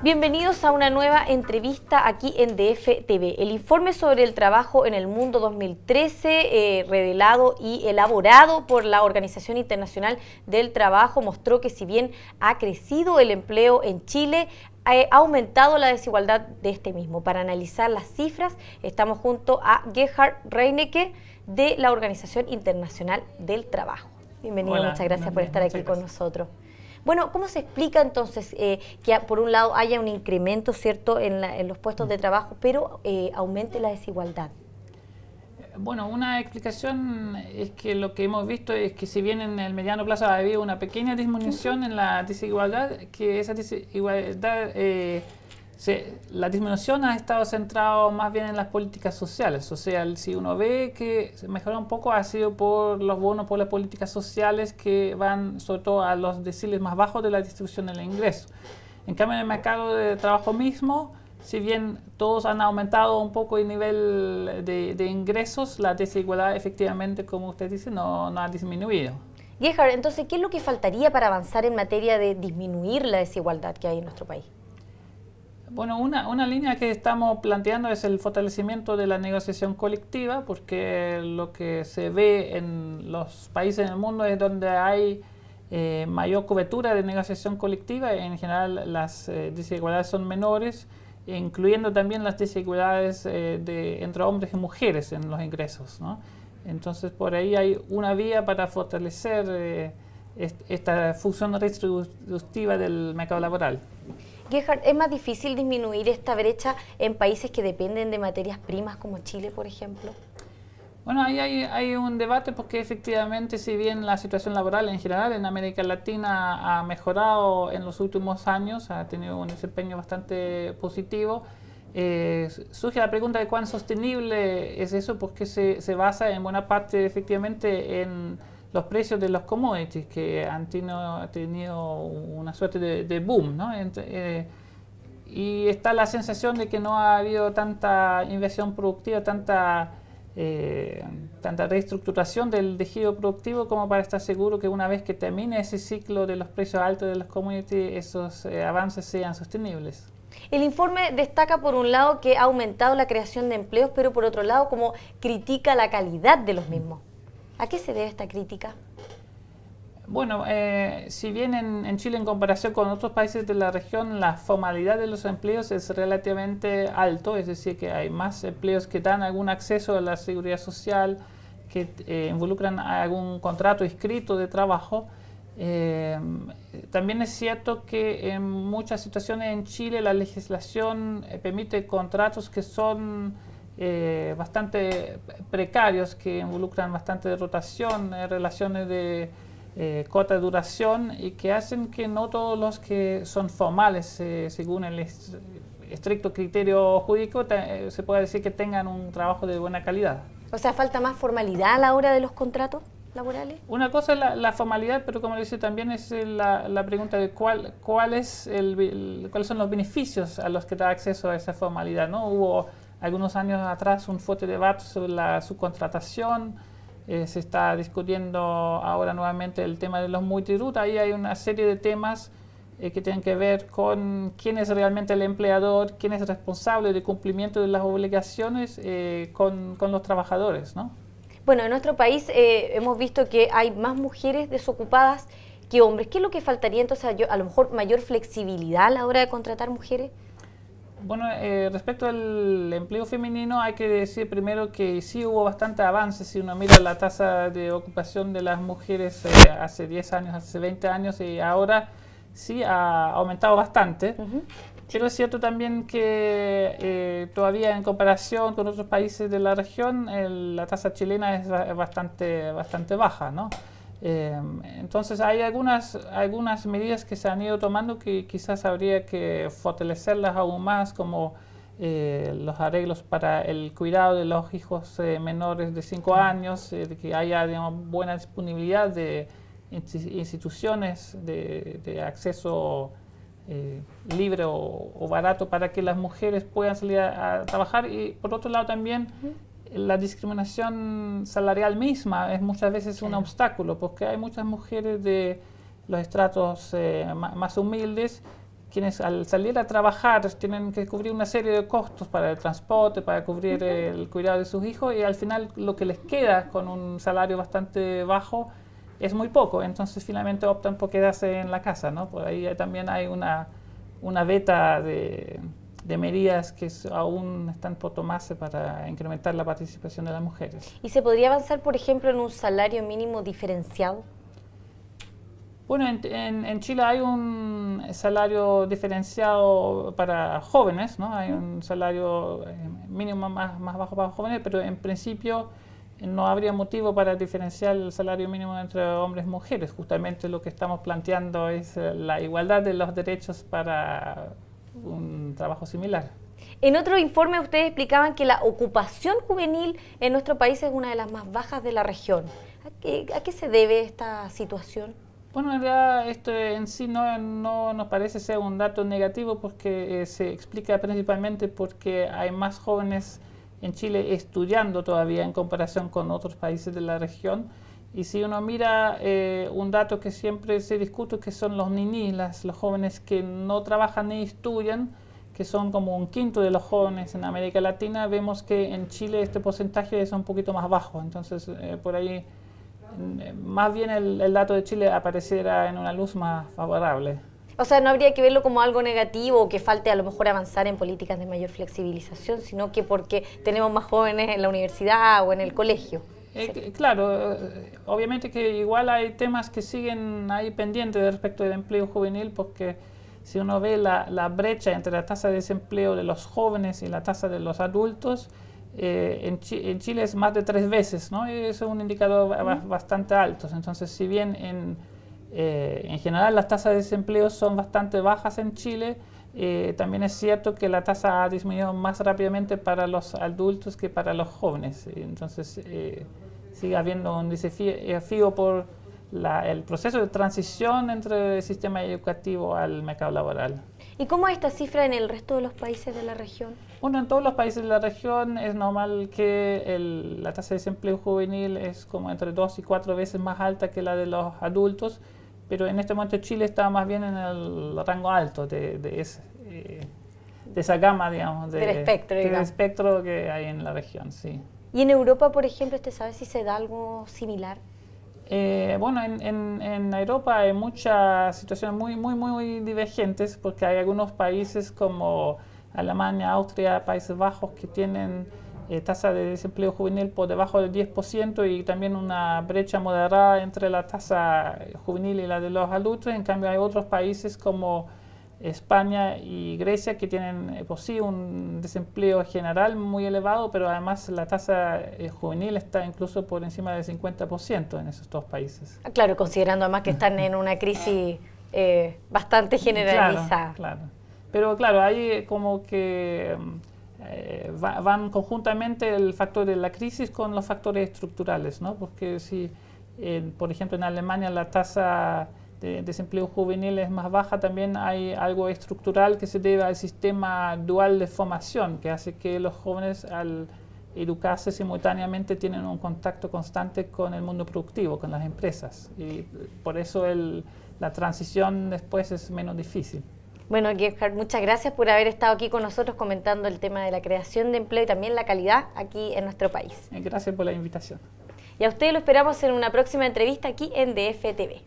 Bienvenidos a una nueva entrevista aquí en DF TV. El informe sobre el trabajo en el mundo 2013, revelado y elaborado por la Organización Internacional del Trabajo, mostró que si bien ha crecido el empleo en Chile, ha aumentado la desigualdad de este mismo. Para analizar las cifras, estamos junto a Gerhard Reinecke de la Organización Internacional del Trabajo. Bienvenido, Hola, muchas gracias por estar aquí con nosotros. Bueno, ¿cómo se explica entonces que por un lado haya un incremento, ¿cierto?, en los puestos de trabajo, pero aumente la desigualdad? Bueno, una explicación es que lo que hemos visto es que si bien en el mediano plazo ha habido una pequeña disminución en la desigualdad, que esa desigualdad, la disminución ha estado centrada más bien en las políticas sociales. O sea, si uno ve que se mejora un poco, ha sido por los bonos, por las políticas sociales que van sobre todo a los deciles más bajos de la distribución del ingreso. En cambio, en el mercado de trabajo mismo, si bien todos han aumentado un poco el nivel de ingresos, la desigualdad efectivamente, como usted dice, no ha disminuido. Gerhard, entonces, ¿qué es lo que faltaría para avanzar en materia de disminuir la desigualdad que hay en nuestro país? Bueno, una línea que estamos planteando es el fortalecimiento de la negociación colectiva, porque lo que se ve en los países del mundo es donde hay mayor cobertura de negociación colectiva. En general las desigualdades son menores, incluyendo también las desigualdades entre hombres y mujeres en los ingresos, ¿no? Entonces por ahí hay una vía para fortalecer esta función redistributiva del mercado laboral. Gerhard, ¿es más difícil disminuir esta brecha en países que dependen de materias primas como Chile, por ejemplo? Bueno, ahí hay un debate porque efectivamente, si bien la situación laboral en general en América Latina ha mejorado en los últimos años, ha tenido un desempeño bastante positivo, surge la pregunta de cuán sostenible es eso, porque se basa en buena parte efectivamente en los precios de los commodities que han tenido una suerte de boom, ¿no? Y está la sensación de que no ha habido tanta inversión productiva, tanta reestructuración del tejido productivo como para estar seguro que una vez que termine ese ciclo de los precios altos de los commodities, esos avances sean sostenibles. El informe destaca por un lado que ha aumentado la creación de empleos, pero por otro lado como critica la calidad de los mismos. ¿A qué se debe esta crítica? Bueno, si bien en Chile, en comparación con otros países de la región, la formalidad de los empleos es relativamente alto, es decir, que hay más empleos que dan algún acceso a la seguridad social, que involucran algún contrato escrito de trabajo. También es cierto que en muchas situaciones en Chile la legislación permite contratos que son bastante precarios, que involucran bastante rotación, relaciones de corta duración y que hacen que no todos los que son formales, según el estricto criterio jurídico, se puede decir que tengan un trabajo de buena calidad. O sea, ¿falta más formalidad a la hora de los contratos laborales? Una cosa es la formalidad, pero como dice también es la pregunta de cuáles son los beneficios a los que da acceso a esa formalidad, ¿no? Hubo algunos años atrás un fuerte debate sobre la subcontratación, se está discutiendo ahora nuevamente el tema de los multiruta. Ahí hay una serie de temas que tienen que ver con quién es realmente el empleador, quién es responsable del cumplimiento de las obligaciones con los trabajadores, ¿no? Bueno, en nuestro país hemos visto que hay más mujeres desocupadas que hombres. ¿Qué es lo que faltaría entonces? A lo mejor mayor flexibilidad a la hora de contratar mujeres. Bueno, respecto al empleo femenino hay que decir primero que sí hubo bastante avance. Si uno mira la tasa de ocupación de las mujeres hace 10 años, hace 20 años y ahora sí ha aumentado bastante. Pero es cierto también que todavía en comparación con otros países de la región la tasa chilena es bastante baja, ¿no? Entonces hay algunas medidas que se han ido tomando que quizás habría que fortalecerlas aún más, como los arreglos para el cuidado de los hijos menores de 5 años, que haya, digamos, buena disponibilidad de instituciones de acceso libre o barato para que las mujeres puedan salir a trabajar. Y por otro lado también la discriminación salarial misma es muchas veces un obstáculo, porque hay muchas mujeres de los estratos más humildes quienes al salir a trabajar tienen que cubrir una serie de costos para el transporte, para cubrir el cuidado de sus hijos, y al final lo que les queda con un salario bastante bajo es muy poco, entonces finalmente optan por quedarse en la casa, ¿no? Por ahí también hay una veta de medidas que aún están por tomarse para incrementar la participación de las mujeres. ¿Y se podría avanzar, por ejemplo, en un salario mínimo diferenciado? Bueno, en Chile hay un salario diferenciado para jóvenes, ¿no? Hay un salario mínimo más bajo para jóvenes, pero en principio no habría motivo para diferenciar el salario mínimo entre hombres y mujeres. Justamente lo que estamos planteando es la igualdad de los derechos para un trabajo similar. En otro informe ustedes explicaban que la ocupación juvenil en nuestro país es una de las más bajas de la región. ¿A qué se debe esta situación? Bueno, en realidad esto en sí no nos parece ser un dato negativo, porque se explica principalmente porque hay más jóvenes en Chile estudiando todavía en comparación con otros países de la región. Y si uno mira un dato que siempre se discute, que son los ninis, los jóvenes que no trabajan ni estudian, que son como un quinto de los jóvenes en América Latina, vemos que en Chile este porcentaje es un poquito más bajo. Entonces, por ahí, más bien el dato de Chile apareciera en una luz más favorable. O sea, no habría que verlo como algo negativo o que falte a lo mejor avanzar en políticas de mayor flexibilización, sino que porque tenemos más jóvenes en la universidad o en el colegio. Claro, obviamente que igual hay temas que siguen ahí pendientes respecto del empleo juvenil, porque si uno ve la brecha entre la tasa de desempleo de los jóvenes y la tasa de los adultos, en Chile es más de 3 veces, ¿no? Y eso es un indicador bastante alto. Entonces, si bien en general las tasas de desempleo son bastante bajas en Chile, también es cierto que la tasa ha disminuido más rápidamente para los adultos que para los jóvenes. Entonces, sigue habiendo un desafío por el proceso de transición entre el sistema educativo al mercado laboral. ¿Y cómo es esta cifra en el resto de los países de la región? Bueno, en todos los países de la región es normal que la tasa de desempleo juvenil es como entre 2 y 4 veces más alta que la de los adultos, pero en este momento Chile está más bien en el rango alto de esa gama, digamos, del espectro que hay en la región, sí. ¿Y en Europa, por ejemplo, usted sabe si se da algo similar? Bueno, en Europa hay muchas situaciones muy divergentes, porque hay algunos países como Alemania, Austria, Países Bajos, que tienen tasa de desempleo juvenil por debajo del 10% y también una brecha moderada entre la tasa juvenil y la de los adultos. En cambio, hay otros países como España y Grecia que tienen, pues sí, un desempleo general muy elevado, pero además la tasa juvenil está incluso por encima del 50% en esos 2 países. Claro, considerando además que están en una crisis bastante generalizada. Claro. Pero claro, ahí como que van conjuntamente el factor de la crisis con los factores estructurales, ¿no? Porque si, por ejemplo, en Alemania la tasa de desempleo juvenil es más baja, también hay algo estructural que se debe al sistema dual de formación, que hace que los jóvenes al educarse simultáneamente tienen un contacto constante con el mundo productivo, con las empresas, y por eso la transición después es menos difícil. Bueno, Gerhard, muchas gracias por haber estado aquí con nosotros comentando el tema de la creación de empleo y también la calidad aquí en nuestro país. Gracias por la invitación. Y a ustedes lo esperamos en una próxima entrevista aquí en DF TV.